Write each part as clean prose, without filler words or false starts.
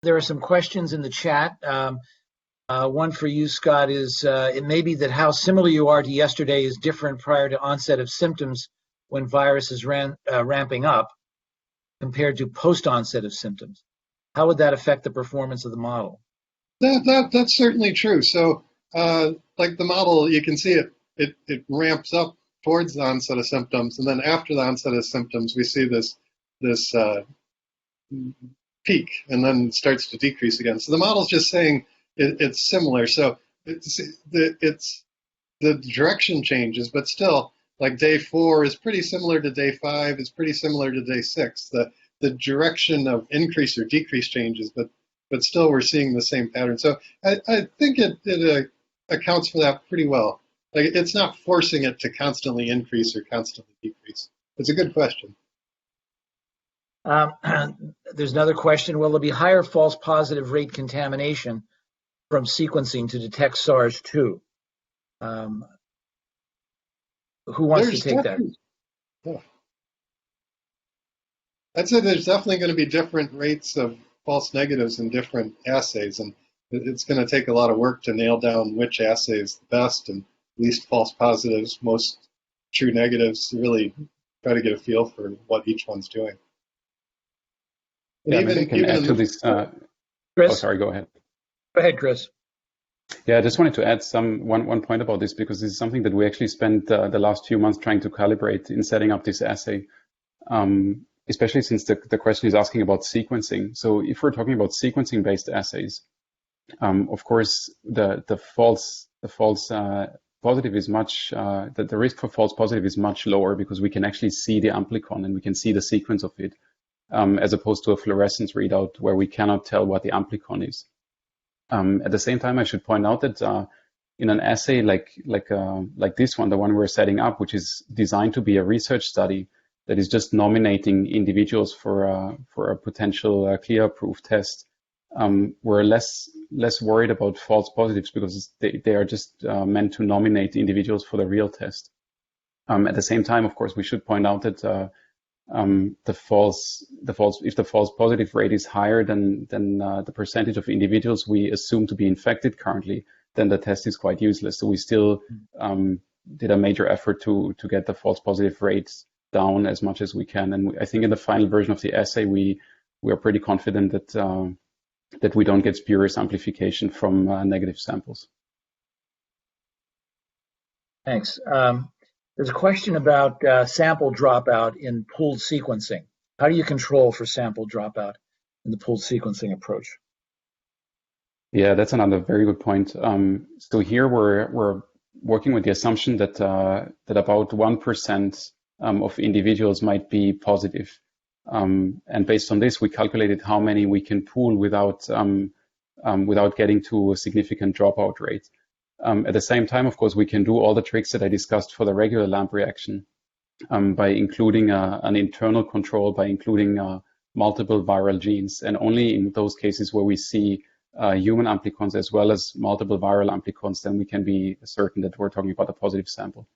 There are some questions in the chat. One for you, Scott, is it may be that how similar you are to yesterday is different prior to onset of symptoms when virus is ramping up compared to post-onset of symptoms. How would that affect the performance of the model? That's certainly true. So like the model, you can see it ramps up towards the onset of symptoms, and then after the onset of symptoms, we see this peak, and then it starts to decrease again. So the model's just saying it's similar. So it's the direction changes, but still, like day 4 is pretty similar to day 5, is pretty similar to day 6. The direction of increase or decrease changes, but still we're seeing the same pattern. So I think it accounts for that pretty well. Like it's not forcing it to constantly increase or constantly decrease. It's a good question. There's another question. Will there be higher false positive rate contamination from sequencing to detect SARS-2? Who wants to take that? Yeah. I'd say there's definitely going to be different rates of false negatives in different assays, and it's going to take a lot of work to nail down which assay is the best and least false positives, most true negatives, to really try to get a feel for what each one's doing. Yeah, even I can add to this. Chris? Oh, sorry, go ahead. Go ahead, Chris. Yeah, I just wanted to add one point about this, because this is something that we actually spent the last few months trying to calibrate in setting up this assay, especially since the question is asking about sequencing. So if we're talking about sequencing-based assays, of course, the false positive is much, the risk for false positive is much lower, because we can actually see the amplicon and we can see the sequence of it, as opposed to a fluorescence readout where we cannot tell what the amplicon is. At the same time, I should point out that in an assay like this one, the one we're setting up, which is designed to be a research study that is just nominating individuals for a potential CLIA-approved test, we're less worried about false positives, because they are just meant to nominate individuals for the real test. At the same time, of course, we should point out that if the false positive rate is higher than the percentage of individuals we assume to be infected currently, then the test is quite useless. So we still did a major effort to get the false positive rates down as much as we can. And I think in the final version of the assay, we are pretty confident that we don't get spurious amplification from negative samples. Thanks. There's a question about sample dropout in pooled sequencing. How do you control for sample dropout in the pooled sequencing approach? Yeah, that's another very good point. So here we're working with the assumption that about 1% of individuals might be positive. And based on this, we calculated how many we can pool without getting to a significant dropout rate. At the same time, of course, we can do all the tricks that I discussed for the regular LAMP reaction by including an internal control, by including multiple viral genes, and only in those cases where we see human amplicons as well as multiple viral amplicons, then we can be certain that we're talking about a positive sample.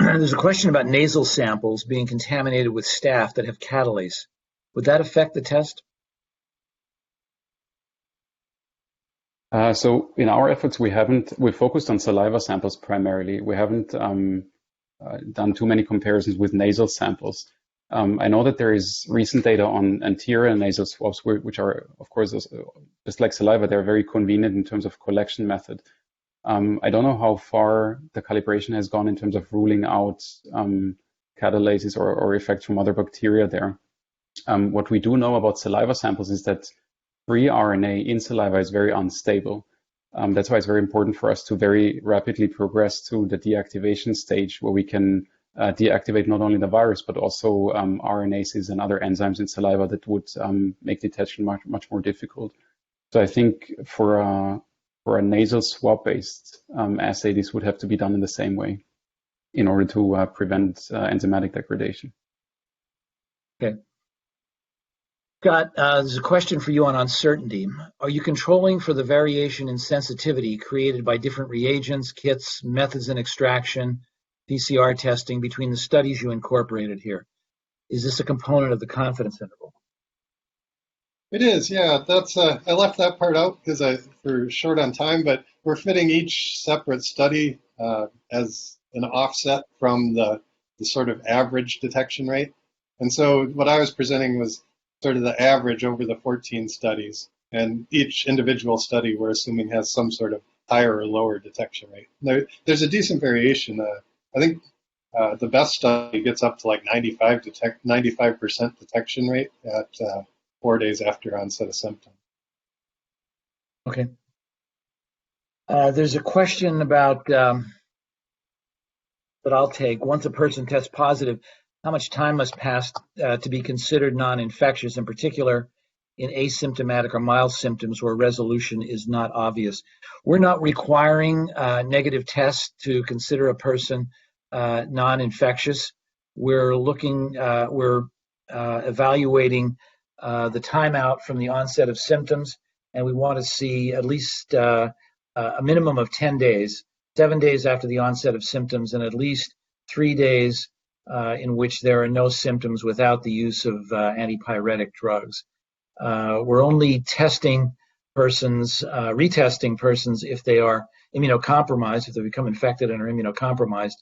There's a question about nasal samples being contaminated with staph that have catalase. Would that affect the test? So in our efforts, we've focused on saliva samples primarily. We haven't done too many comparisons with nasal samples. I know that there is recent data on anterior nasal swabs, which are, of course, just like saliva, they're very convenient in terms of collection method. I don't know how far the calibration has gone in terms of ruling out catalases or effects from other bacteria there. What we do know about saliva samples is that free RNA in saliva is very unstable. That's why it's very important for us to very rapidly progress to the deactivation stage, where we can deactivate not only the virus, but also RNases and other enzymes in saliva that would make detection much more difficult. So I think for a nasal swab-based assay, this would have to be done in the same way in order to prevent enzymatic degradation. Okay. Scott, there's a question for you on uncertainty. Are you controlling for the variation in sensitivity created by different reagents, kits, methods in extraction, PCR testing between the studies you incorporated here? Is this a component of the confidence interval? It is, yeah. That's I left that part out because we're short on time, but we're fitting each separate study as an offset from the sort of average detection rate. And so what I was presenting was sort of the average over the 14 studies, and each individual study we're assuming has some sort of higher or lower detection rate. There's a decent variation. I think the best study gets up to like 95% detection rate at 4 days after onset of symptoms. Okay. There's a question about that I'll take. Once a person tests positive, how much time must pass to be considered non-infectious, in particular in asymptomatic or mild symptoms where resolution is not obvious? We're not requiring negative tests to consider a person non-infectious. We're evaluating the timeout from the onset of symptoms, and we want to see at least a minimum of 10 days, 7 days after the onset of symptoms, and at least 3 days in which there are no symptoms without the use of antipyretic drugs. We're only testing persons, retesting persons if they are immunocompromised, if they become infected and are immunocompromised,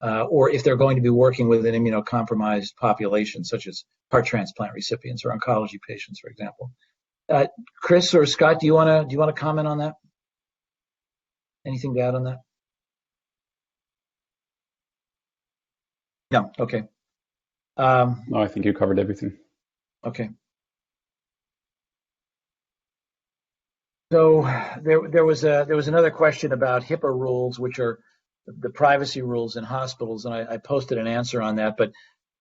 or if they're going to be working with an immunocompromised population, such as heart transplant recipients or oncology patients, for example. Chris or Scott, do you want to comment on that? Anything to add on that? No. Okay. No, I think you covered everything. Okay. So there was another question about HIPAA rules, which are the privacy rules in hospitals, and I posted an answer on that. But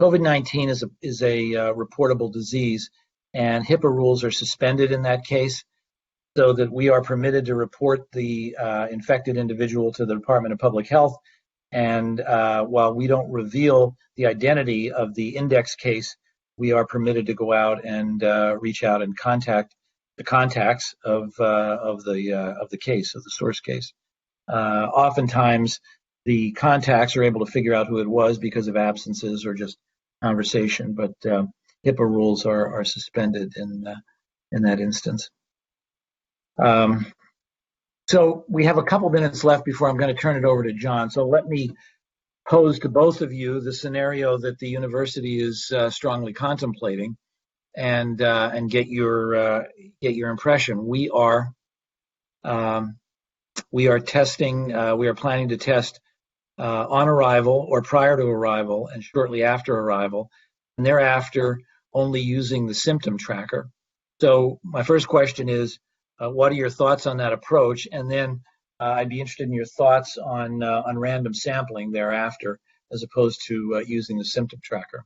COVID-19 is a reportable disease, and HIPAA rules are suspended in that case, so that we are permitted to report the infected individual to the Department of Public Health. And while we don't reveal the identity of the index case, we are permitted to go out and reach out and contact the contacts of the case, of the source case. Oftentimes, the contacts are able to figure out who it was because of absences or just conversation, but HIPAA rules are suspended in that instance. So we have a couple minutes left before I'm going to turn it over to John. So let me pose to both of you the scenario that the university is strongly contemplating, and get your impression. We are testing. We are planning to test on arrival or prior to arrival and shortly after arrival, and thereafter only using the symptom tracker. So my first question is, what are your thoughts on that approach? And then I'd be interested in your thoughts on random sampling thereafter, as opposed to using the symptom tracker.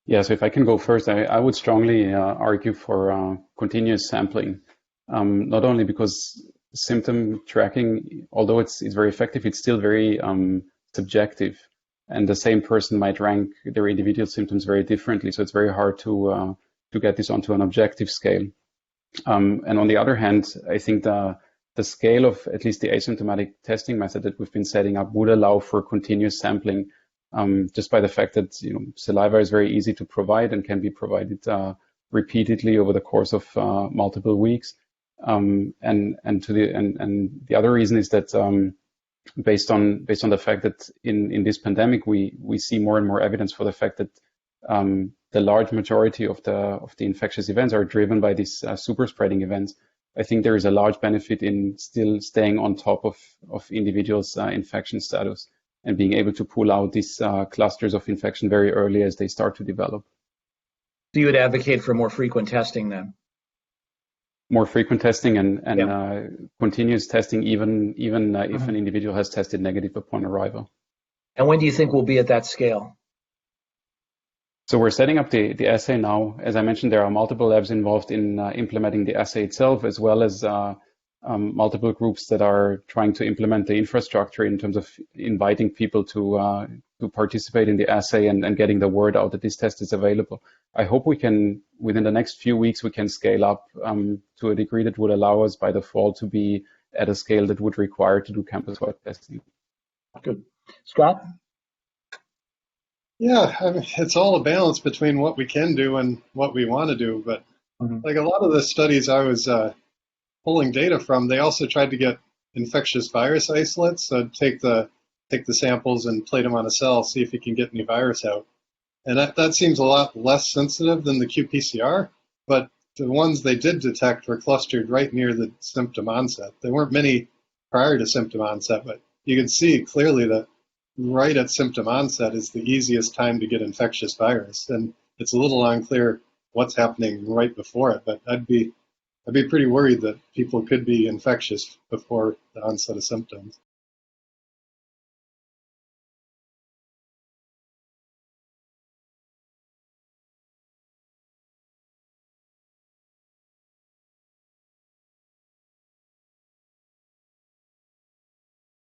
Yeah, so if I can go first, I would strongly argue for continuous sampling, not only because symptom tracking, although it's very effective, it's still very subjective, and the same person might rank their individual symptoms very differently. So it's very hard to get this onto an objective scale. And on the other hand, I think the scale of at least the asymptomatic testing method that we've been setting up would allow for continuous sampling, just by the fact that saliva is very easy to provide and can be provided repeatedly over the course of multiple weeks. And the other reason is that based on the fact that in this pandemic we see more and more evidence for the fact that the large majority of the infectious events are driven by these super spreading events. I think there is a large benefit in still staying on top of individuals' infection status and being able to pull out these clusters of infection very early as they start to develop. So you would advocate for more frequent testing then? More frequent testing and continuous testing, even if an individual has tested negative upon arrival. And when do you think we'll be at that scale? So we're setting up the assay now. As I mentioned, there are multiple labs involved in implementing the assay itself, as well as multiple groups that are trying to implement the infrastructure in terms of inviting people to participate in the assay and getting the word out that this test is available. I hope we can, within the next few weeks, we can scale up to a degree that would allow us by the fall to be at a scale that would require to do campus-wide testing. Good. Scott? Yeah, I mean, it's all a balance between what we can do and what we want to do, but Like a lot of the studies I was pulling data from, they also tried to get infectious virus isolates. So take the samples and plate them on a cell, see if you can get any virus out. And that seems a lot less sensitive than the qPCR, but the ones they did detect were clustered right near the symptom onset. There weren't many prior to symptom onset, but you can see clearly that right at symptom onset is the easiest time to get infectious virus. And it's a little unclear what's happening right before it, but I'd be pretty worried that people could be infectious before the onset of symptoms.